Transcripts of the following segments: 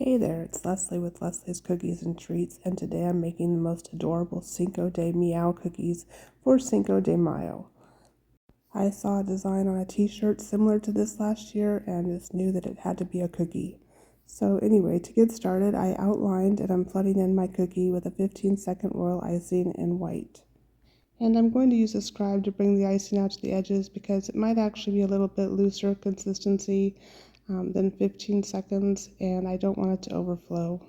Hey there, it's Leslie with Leslie's Cookies and Treats, and today I'm making the most adorable Cinco de Meow cookies for Cinco de Mayo. I saw a design on a t-shirt similar to this last year and just knew that it had to be a cookie. So anyway, to get started, I outlined and I'm flooding in my cookie with a 15-second royal icing in white. And I'm going to use a scribe to bring the icing out to the edges because it might actually be a little bit looser consistency than 15 seconds, and I don't want it to overflow.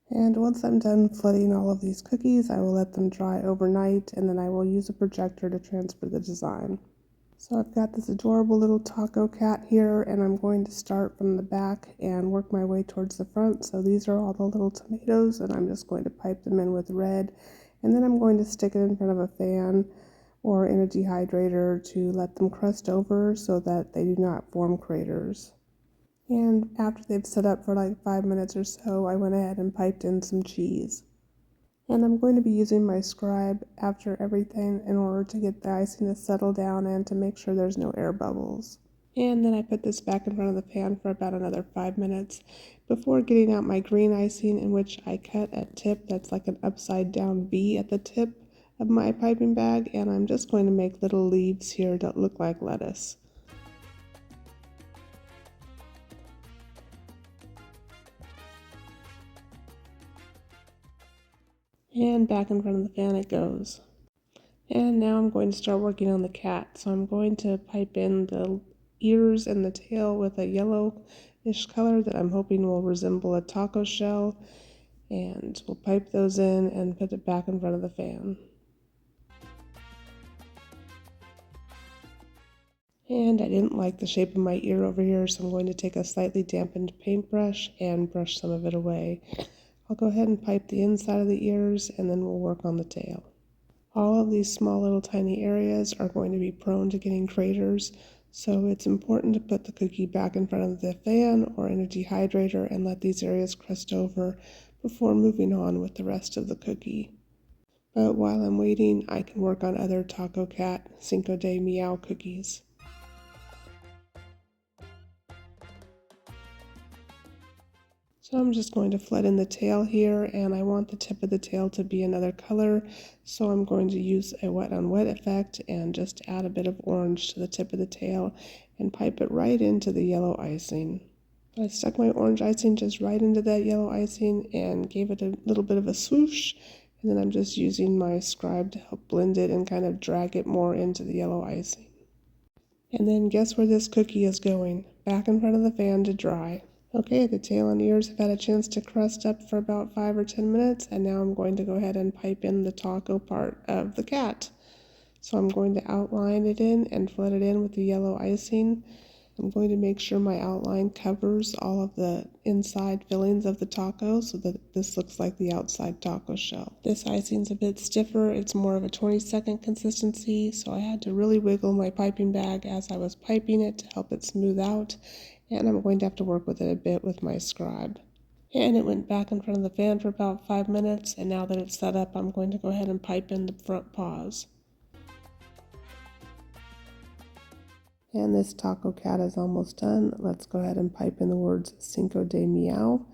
And once I'm done flooding all of these cookies, I will let them dry overnight, and then I will use a projector to transfer the design. So I've got this adorable little taco cat here, and I'm going to start from the back and work my way towards the front. So these are all the little tomatoes, and I'm just going to pipe them in with red, and then I'm going to stick it in front of a fan or in a dehydrator to let them crust over so that they do not form craters. And after they've set up for like 5 minutes or so, I went ahead and piped in some cheese. And I'm going to be using my scribe after everything in order to get the icing to settle down and to make sure there's no air bubbles. And then I put this back in front of the pan for about another 5 minutes before getting out my green icing, in which I cut a tip that's like an upside down V at the tip of my piping bag, and I'm just going to make little leaves here that look like lettuce. And back in front of the fan it goes. And now I'm going to start working on the cat. So I'm going to pipe in the ears and the tail with a yellowish color that I'm hoping will resemble a taco shell. And we'll pipe those in and put it back in front of the fan. And I didn't like the shape of my ear over here, so I'm going to take a slightly dampened paintbrush and brush some of it away. I'll go ahead and pipe the inside of the ears, and then we'll work on the tail. All of these small little tiny areas are going to be prone to getting craters, so it's important to put the cookie back in front of the fan or in a dehydrator and let these areas crust over before moving on with the rest of the cookie. But while I'm waiting, I can work on other Taco Cat Cinco de Meow cookies. So I'm just going to flood in the tail here, and I want the tip of the tail to be another color, so I'm going to use a wet on wet effect and just add a bit of orange to the tip of the tail and pipe it right into the yellow icing. I stuck my orange icing just right into that yellow icing and gave it a little bit of a swoosh, and then I'm just using my scribe to help blend it and kind of drag it more into the yellow icing. And then guess where this cookie is going? Back in front of the fan to dry. Okay, the tail and ears have had a chance to crust up for about 5 or 10 minutes, and now I'm going to go ahead and pipe in the taco part of the cat. So I'm going to outline it in and flood it in with the yellow icing. I'm going to make sure my outline covers all of the inside fillings of the taco so that this looks like the outside taco shell. This icing's a bit stiffer, it's more of a 20-second consistency, so I had to really wiggle my piping bag as I was piping it to help it smooth out, and I'm going to have to work with it a bit with my scribe. And it went back in front of the fan for about 5 minutes, and now that it's set up, I'm going to go ahead and pipe in the front paws. And this taco cat is almost done. Let's go ahead and pipe in the words Cinco de Meow.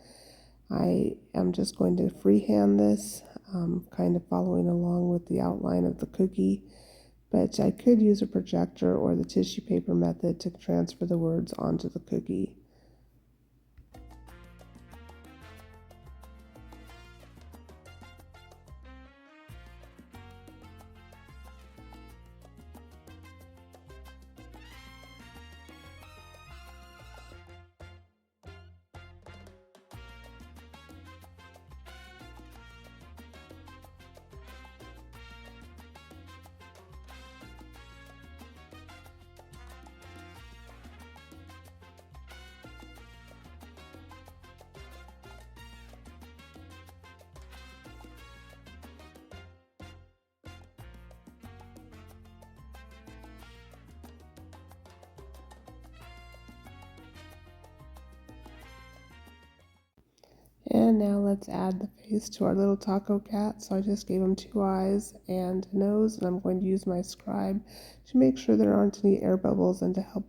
I am just going to freehand this, kind of following along with the outline of the cookie, but I could use a projector or the tissue paper method to transfer the words onto the cookie. And now let's add the face to our little taco cat. So I just gave him 2 eyes and a nose, and I'm going to use my scribe to make sure there aren't any air bubbles and to help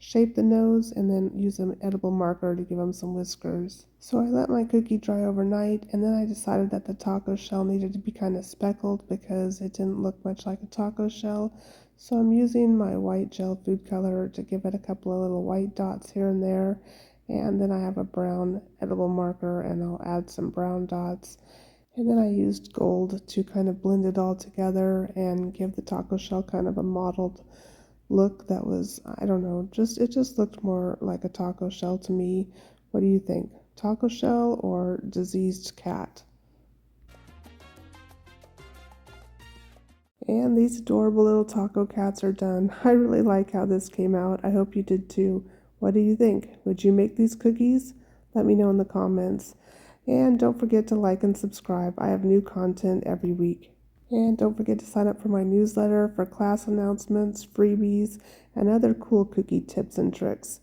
shape the nose, and then use an edible marker to give them some whiskers. So I let my cookie dry overnight, and then I decided that the taco shell needed to be kind of speckled because it didn't look much like a taco shell. So I'm using my white gel food color to give it a couple of little white dots here and there. And then I have a brown edible marker, and I'll add some brown dots. And then I used gold to kind of blend it all together and give the taco shell kind of a mottled look that was, I don't know, it just looked more like a taco shell to me. What do you think? Taco shell or diseased cat? And these adorable little taco cats are done. I really like how this came out. I hope you did too. What do you think? Would you make these cookies? Let me know in the comments. And don't forget to like and subscribe. I have new content every week. And don't forget to sign up for my newsletter for class announcements, freebies, and other cool cookie tips and tricks.